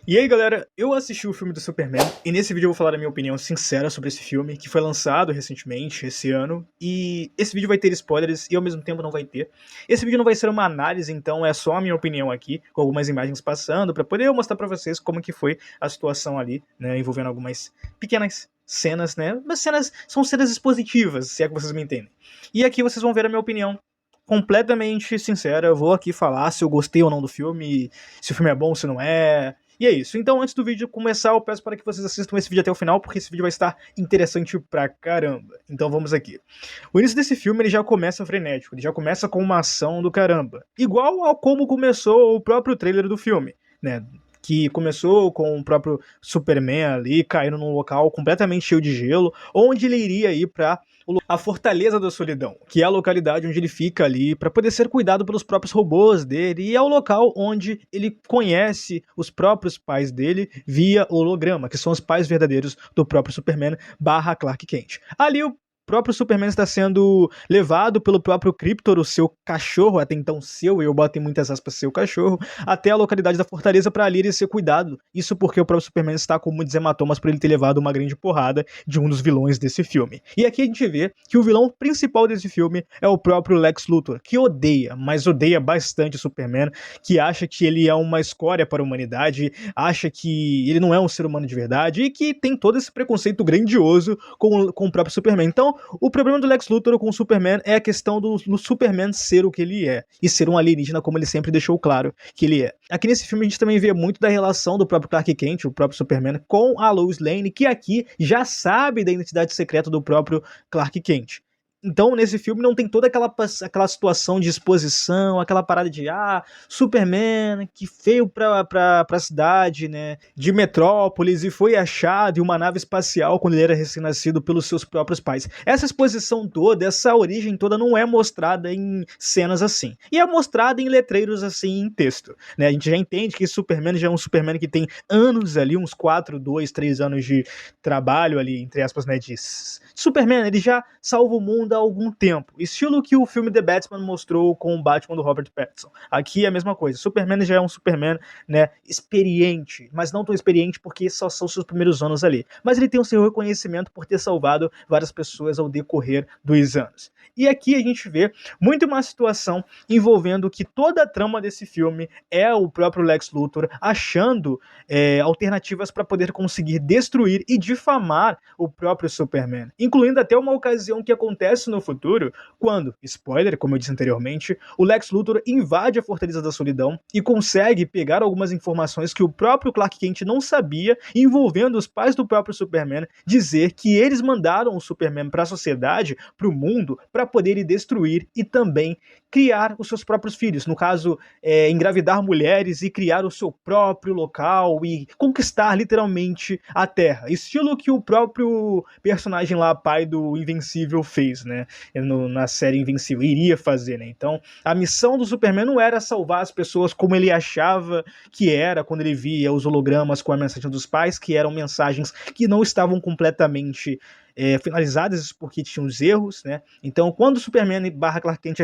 E aí galera, eu assisti o filme do Superman e nesse vídeo eu vou falar a minha opinião sincera sobre esse filme, que foi lançado recentemente, esse ano, e esse vídeo vai ter spoilers e ao mesmo tempo não vai ter. Esse vídeo não vai ser uma análise, então é só a minha opinião aqui, com algumas imagens passando, pra poder eu mostrar pra vocês como que foi a situação ali, né, envolvendo algumas pequenas cenas, né, mas são cenas expositivas, se é que vocês me entendem. E aqui vocês vão ver a minha opinião completamente sincera, eu vou aqui falar se eu gostei ou não do filme, se o filme é bom, se não é. E é isso. Então, antes do vídeo começar, eu peço para que vocês assistam esse vídeo até o final, porque esse vídeo vai estar interessante pra caramba. Então, vamos aqui. O início desse filme ele já começa frenético, ele já começa com uma ação do caramba. Igual ao como começou o próprio trailer do filme, né? Que começou com o próprio Superman ali caindo num local completamente cheio de gelo, onde ele iria ir pra a Fortaleza da Solidão, que é a localidade onde ele fica ali para poder ser cuidado pelos próprios robôs dele, e é o local onde ele conhece os próprios pais dele via holograma, que são os pais verdadeiros do próprio Superman barra Clark Kent. Ali o próprio Superman está sendo levado pelo próprio Kryptor, o seu cachorro, até então seu, eu boto em muitas aspas seu cachorro, até a localidade da Fortaleza para ali ele ser cuidado. Isso porque o próprio Superman está com muitos hematomas por ele ter levado uma grande porrada de um dos vilões desse filme. E aqui a gente vê que o vilão principal desse filme é o próprio Lex Luthor, que odeia, mas odeia bastante o Superman, que acha que ele é uma escória para a humanidade, acha que ele não é um ser humano de verdade e que tem todo esse preconceito grandioso com o próprio Superman. Então, o problema do Lex Luthor com o Superman é a questão do Superman ser o que ele é, e ser um alienígena como ele sempre deixou claro que ele é. Aqui nesse filme a gente também vê muito da relação do próprio Clark Kent, o próprio Superman, com a Lois Lane, que aqui já sabe da identidade secreta do próprio Clark Kent. Então, nesse filme não tem toda aquela situação de exposição, aquela parada de Superman que veio pra cidade, né, de Metrópolis e foi achado em uma nave espacial quando ele era recém-nascido pelos seus próprios pais. Essa exposição toda, essa origem toda não é mostrada em cenas assim. E é mostrada em letreiros assim, em texto, né? A gente já entende que Superman já é um Superman que tem anos ali, uns 4, 2, 3 anos de trabalho ali, entre aspas, né, de Superman, ele já salva o mundo há algum tempo. Estilo que o filme The Batman mostrou com o Batman do Robert Pattinson. Aqui é a mesma coisa. Superman já é um Superman, né, experiente, mas não tão experiente porque só são seus primeiros anos ali. Mas ele tem o seu reconhecimento por ter salvado várias pessoas ao decorrer dos anos. E aqui a gente vê muito uma situação envolvendo que toda a trama desse filme é o próprio Lex Luthor achando alternativas para poder conseguir destruir e difamar o próprio Superman, incluindo até uma ocasião que acontece no futuro, quando, spoiler, como eu disse anteriormente, o Lex Luthor invade a Fortaleza da Solidão e consegue pegar algumas informações que o próprio Clark Kent não sabia, envolvendo os pais do próprio Superman, dizer que eles mandaram o Superman para a sociedade, para o mundo, para poder destruir e também criar os seus próprios filhos, no caso, engravidar mulheres e criar o seu próprio local e conquistar literalmente a Terra, estilo que o próprio personagem lá, pai do Invencível, fez, né, na série Invencível, iria fazer, né. Então a missão do Superman não era salvar as pessoas como ele achava que era quando ele via os hologramas com a mensagem dos pais, que eram mensagens que não estavam completamente finalizadas porque tinham os erros, né? Então, quando o Superman barra Clark Kent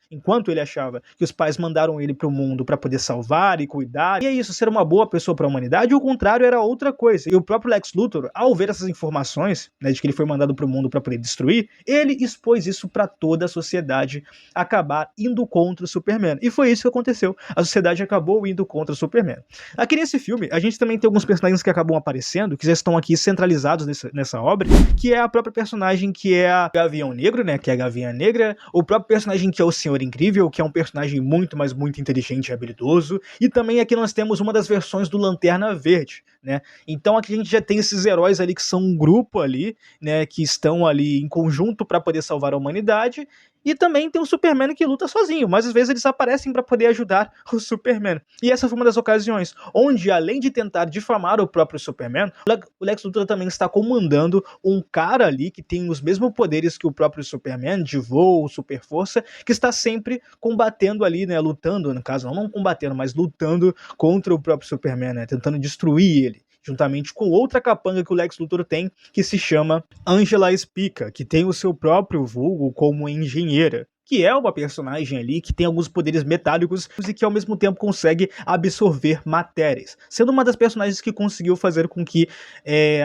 enquanto ele achava que os pais mandaram ele para o mundo para poder salvar e cuidar, e é isso, ser uma boa pessoa para a humanidade, o contrário era outra coisa. E o próprio Lex Luthor, ao ver essas informações, né, de que ele foi mandado para o mundo para poder destruir, ele expôs isso para toda a sociedade acabar indo contra o Superman. E foi isso que aconteceu. A sociedade acabou indo contra o Superman. Aqui nesse filme, a gente também tem alguns personagens que acabam aparecendo, que já estão aqui centralizados nessa obra, que é a própria personagem que é a Gavião Negro, né, que é a Gavinha Negra, o próprio personagem que é o Senhor Incrível, que é um personagem muito, mas muito inteligente e habilidoso, e também aqui nós temos uma das versões do Lanterna Verde, né, então aqui a gente já tem esses heróis ali que são um grupo ali, né, que estão ali em conjunto para poder salvar a humanidade. E também tem o Superman que luta sozinho, mas às vezes eles aparecem para poder ajudar o Superman. E essa foi uma das ocasiões onde, além de tentar difamar o próprio Superman, o Lex Luthor também está comandando um cara ali que tem os mesmos poderes que o próprio Superman, de voo, super força, que está sempre combatendo ali, né, lutando, no caso, não combatendo, mas lutando contra o próprio Superman, né, tentando destruir ele, juntamente com outra capanga que o Lex Luthor tem, que se chama Angela Spica, que tem o seu próprio vulgo como engenheira. que é uma personagem ali que tem alguns poderes metálicos e que ao mesmo tempo consegue absorver matérias, sendo uma das personagens que conseguiu fazer com que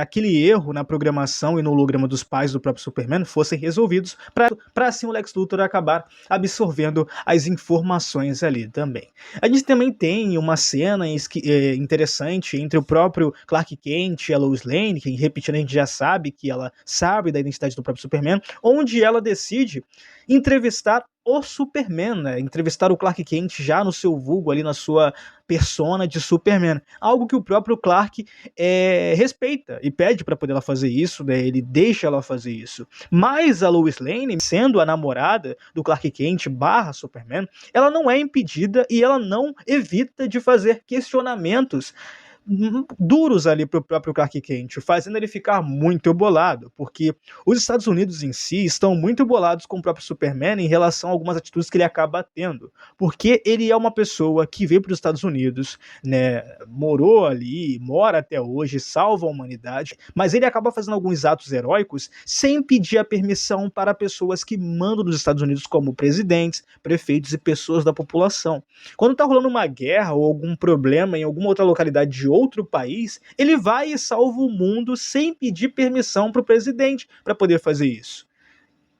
aquele erro na programação e no holograma dos pais do próprio Superman fossem resolvidos, para assim o Lex Luthor acabar absorvendo as informações ali também. A gente também tem uma cena interessante entre o próprio Clark Kent e a Lois Lane, que repetindo a gente já sabe que ela sabe da identidade do próprio Superman, onde ela decide entrevistar o Superman, né? Entrevistar o Clark Kent já no seu vulgo ali, na sua persona de Superman, algo que o próprio Clark respeita e pede para poder ela fazer isso, né? Ele deixa ela fazer isso. Mas a Lois Lane, sendo a namorada do Clark Kent / Superman, ela não é impedida e ela não evita de fazer questionamentos duros ali pro próprio Clark Kent, fazendo ele ficar muito bolado, porque os Estados Unidos em si estão muito bolados com o próprio Superman em relação a algumas atitudes que ele acaba tendo, porque ele é uma pessoa que veio para os Estados Unidos, né, morou ali, mora até hoje, salva a humanidade, mas ele acaba fazendo alguns atos heróicos sem pedir a permissão para pessoas que mandam nos Estados Unidos, como presidentes, prefeitos e pessoas da população. Quando tá rolando uma guerra ou algum problema em alguma outra localidade de outro país, ele vai e salva o mundo sem pedir permissão pro presidente para poder fazer isso.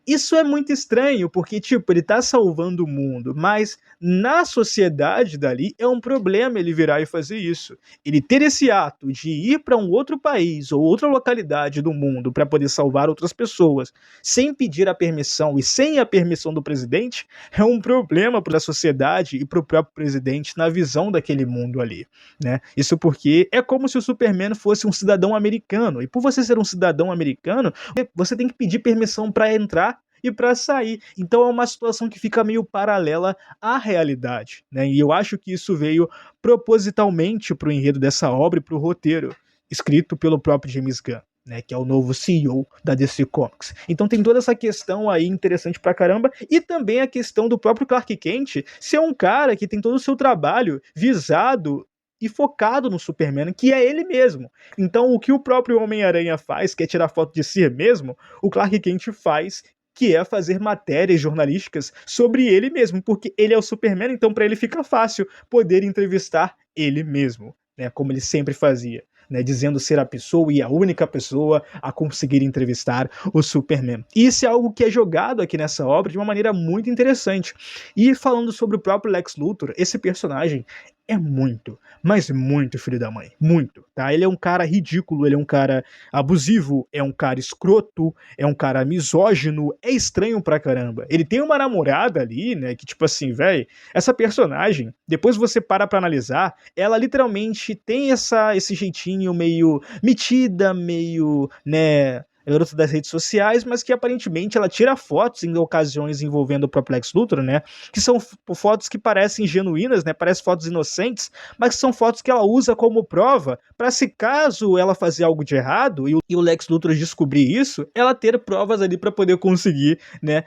Isso é muito estranho, porque, tipo, ele tá salvando o mundo, mas na sociedade dali é um problema ele virar e fazer isso. Ele ter esse ato de ir para um outro país ou outra localidade do mundo para poder salvar outras pessoas, sem pedir a permissão e sem a permissão do presidente, é um problema para a sociedade e para o próprio presidente na visão daquele mundo ali, né? Isso porque é como se o Superman fosse um cidadão americano, e por você ser um cidadão americano, você tem que pedir permissão para entrar e para sair. Então é uma situação que fica meio paralela à realidade, né? E eu acho que isso veio propositalmente para o enredo dessa obra e para o roteiro, escrito pelo próprio James Gunn, né, que é o novo CEO da DC Comics. Então tem toda essa questão aí interessante pra caramba, e também a questão do próprio Clark Kent ser um cara que tem todo o seu trabalho visado e focado no Superman, que é ele mesmo. Então o que o próprio Homem-Aranha faz, que é tirar foto de si mesmo, o Clark Kent faz, que é fazer matérias jornalísticas sobre ele mesmo, porque ele é o Superman, então para ele fica fácil poder entrevistar ele mesmo, né, como ele sempre fazia, né, dizendo ser a pessoa e a única pessoa a conseguir entrevistar o Superman. E isso é algo que é jogado aqui nessa obra de uma maneira muito interessante. E falando sobre o próprio Lex Luthor, esse personagem é muito, mas muito filho da mãe. Muito, tá? Ele é um cara ridículo, ele é um cara abusivo, é um cara escroto, é um cara misógino, é estranho pra caramba. Ele tem uma namorada ali, né, que tipo assim, velho, essa personagem, depois você para pra analisar, ela literalmente tem esse jeitinho meio metida, meio, né, garota das redes sociais, mas que aparentemente ela tira fotos em ocasiões envolvendo o próprio Lex Luthor, né? Que são fotos que parecem genuínas, né? Parecem fotos inocentes, mas que são fotos que ela usa como prova para, se caso ela fazer algo de errado e o Lex Luthor descobrir isso, ela ter provas ali para poder conseguir, né,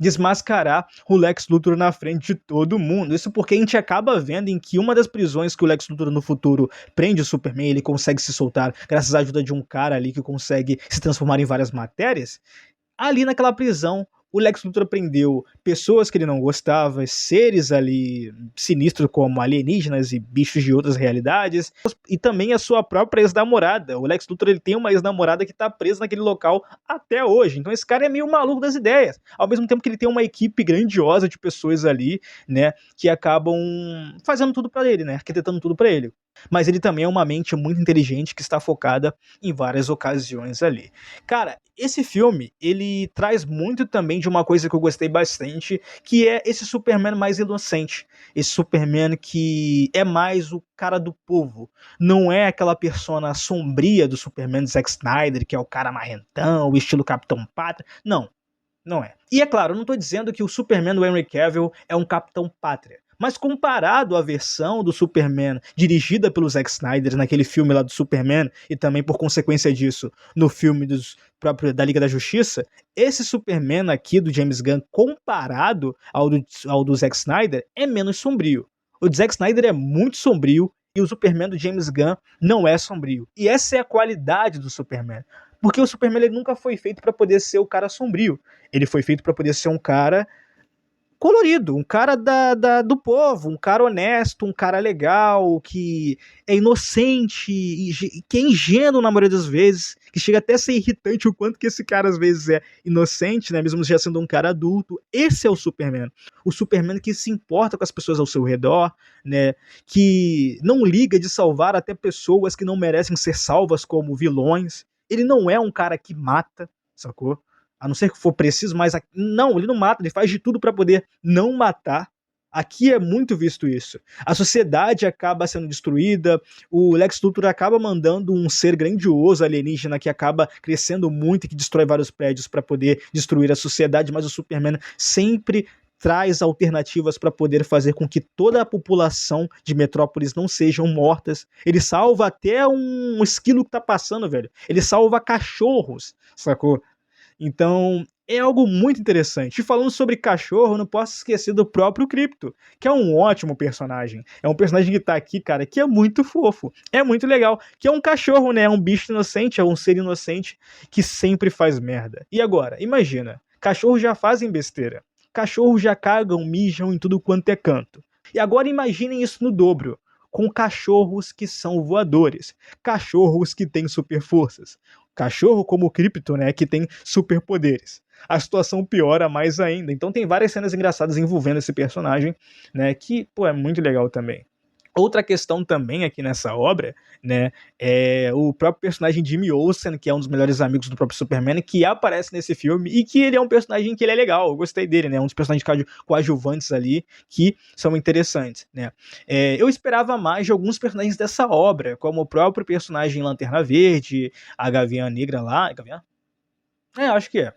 desmascarar o Lex Luthor na frente de todo mundo. Isso porque a gente acaba vendo em que uma das prisões que o Lex Luthor no futuro prende o Superman, ele consegue se soltar graças à ajuda de um cara ali que consegue se transformar em várias matérias. Ali naquela prisão, o Lex Luthor prendeu pessoas que ele não gostava, seres ali sinistros como alienígenas e bichos de outras realidades, e também a sua própria ex-namorada. O Lex Luthor, ele tem uma ex-namorada que tá presa naquele local até hoje. Então esse cara é meio maluco das ideias. Ao mesmo tempo que ele tem uma equipe grandiosa de pessoas ali, né, que acabam fazendo tudo pra ele, né, arquitetando tudo pra ele. Mas ele também é uma mente muito inteligente que está focada em várias ocasiões ali. Cara, esse filme, ele traz muito também de uma coisa que eu gostei bastante, que é esse Superman mais inocente. Esse Superman que é mais o cara do povo. Não é aquela persona sombria do Superman Zack Snyder, que é o cara marrentão, o estilo Capitão Pátria. Não, não é. E é claro, eu não tô dizendo que o Superman do Henry Cavill é um Capitão Pátria. Mas comparado à versão do Superman dirigida pelo Zack Snyder naquele filme lá do Superman, e também por consequência disso no filme da Liga da Justiça, esse Superman aqui do James Gunn, comparado ao do Zack Snyder, é menos sombrio. O Zack Snyder é muito sombrio e o Superman do James Gunn não é sombrio. E essa é a qualidade do Superman. Porque o Superman ele nunca foi feito para poder ser o cara sombrio. Ele foi feito para poder ser um cara colorido, um cara do povo, um cara honesto, um cara legal, que é inocente, que é ingênuo na maioria das vezes, que chega até a ser irritante o quanto que esse cara às vezes é inocente, né, mesmo já sendo um cara adulto. Esse é o Superman. O Superman que se importa com as pessoas ao seu redor, né, que não liga de salvar até pessoas que não merecem ser salvas como vilões. Ele não é um cara que mata, sacou? A não ser que for preciso, mas não, ele não mata, ele faz de tudo para poder não matar. Aqui é muito visto isso. A sociedade acaba sendo destruída, o Lex Luthor acaba mandando um ser grandioso alienígena que acaba crescendo muito e que destrói vários prédios para poder destruir a sociedade, mas o Superman sempre traz alternativas para poder fazer com que toda a população de Metrópolis não sejam mortas. Ele salva até um esquilo que tá passando, velho. Ele salva cachorros, sacou? Então, é algo muito interessante. E falando sobre cachorro, não posso esquecer do próprio Krypto, que é um ótimo personagem. É um personagem que tá aqui, cara, que é muito fofo. É muito legal. Que é um cachorro, né? É um bicho inocente, é um ser inocente que sempre faz merda. E agora, imagina, cachorros já fazem besteira. Cachorros já cagam, mijam em tudo quanto é canto. E agora imaginem isso no dobro, com cachorros que são voadores. Cachorros que têm super forças. Cachorro como o Krypto, né, que tem superpoderes. A situação piora mais ainda. Então tem várias cenas engraçadas envolvendo esse personagem, né, que, pô, é muito legal também. Outra questão também aqui nessa obra, né, é o próprio personagem Jimmy Olsen, que é um dos melhores amigos do próprio Superman, que aparece nesse filme e que ele é um personagem que ele é legal, eu gostei dele, né, um dos personagens coadjuvantes ali que são interessantes, né. Eu esperava mais de alguns personagens dessa obra, como o próprio personagem Lanterna Verde, a Gavião Negra lá, Gavião? Acho que é.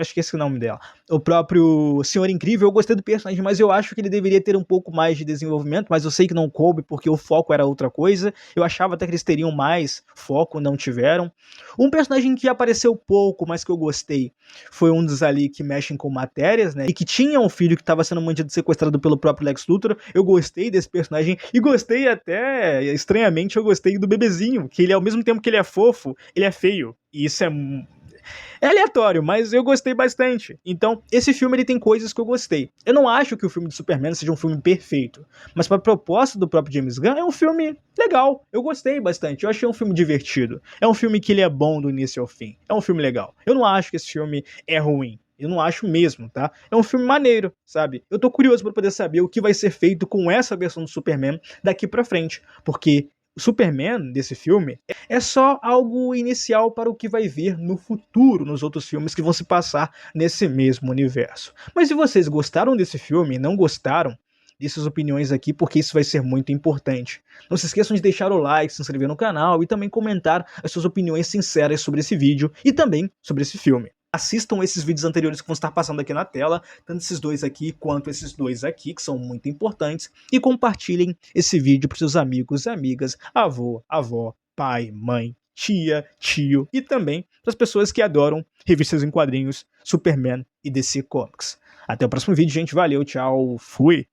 Acho que esse é o nome dela. O próprio Senhor Incrível, eu gostei do personagem, mas eu acho que ele deveria ter um pouco mais de desenvolvimento, mas eu sei que não coube porque o foco era outra coisa. Eu achava até que eles teriam mais foco, não tiveram. Um personagem que apareceu pouco, mas que eu gostei, foi um dos ali que mexem com matérias, né? E que tinha um filho que estava sendo mantido sequestrado pelo próprio Lex Luthor. Eu gostei desse personagem e gostei até, estranhamente, eu gostei do bebezinho, que ele ao mesmo tempo que ele é fofo, ele é feio. E isso é aleatório, mas eu gostei bastante. Então, esse filme ele tem coisas que eu gostei. Eu não acho que o filme do Superman seja um filme perfeito, mas para a proposta do próprio James Gunn, é um filme legal. Eu gostei bastante. Eu achei um filme divertido. É um filme que ele é bom do início ao fim. É um filme legal. Eu não acho que esse filme é ruim. Eu não acho mesmo, tá? É um filme maneiro, sabe? Eu tô curioso para poder saber o que vai ser feito com essa versão do Superman daqui para frente, porque o Superman desse filme é só algo inicial para o que vai vir no futuro, nos outros filmes que vão se passar nesse mesmo universo. Mas se vocês gostaram desse filme e não gostaram, deixe suas opiniões aqui, porque isso vai ser muito importante. Não se esqueçam de deixar o like, se inscrever no canal e também comentar as suas opiniões sinceras sobre esse vídeo e também sobre esse filme. Assistam esses vídeos anteriores que vão estar passando aqui na tela, tanto esses dois aqui quanto esses dois aqui, que são muito importantes, e compartilhem esse vídeo para seus amigos, amigas, avô, avó, pai, mãe, tia, tio e também para as pessoas que adoram revistas em quadrinhos, Superman e DC Comics. Até o próximo vídeo, gente. Valeu, tchau, fui!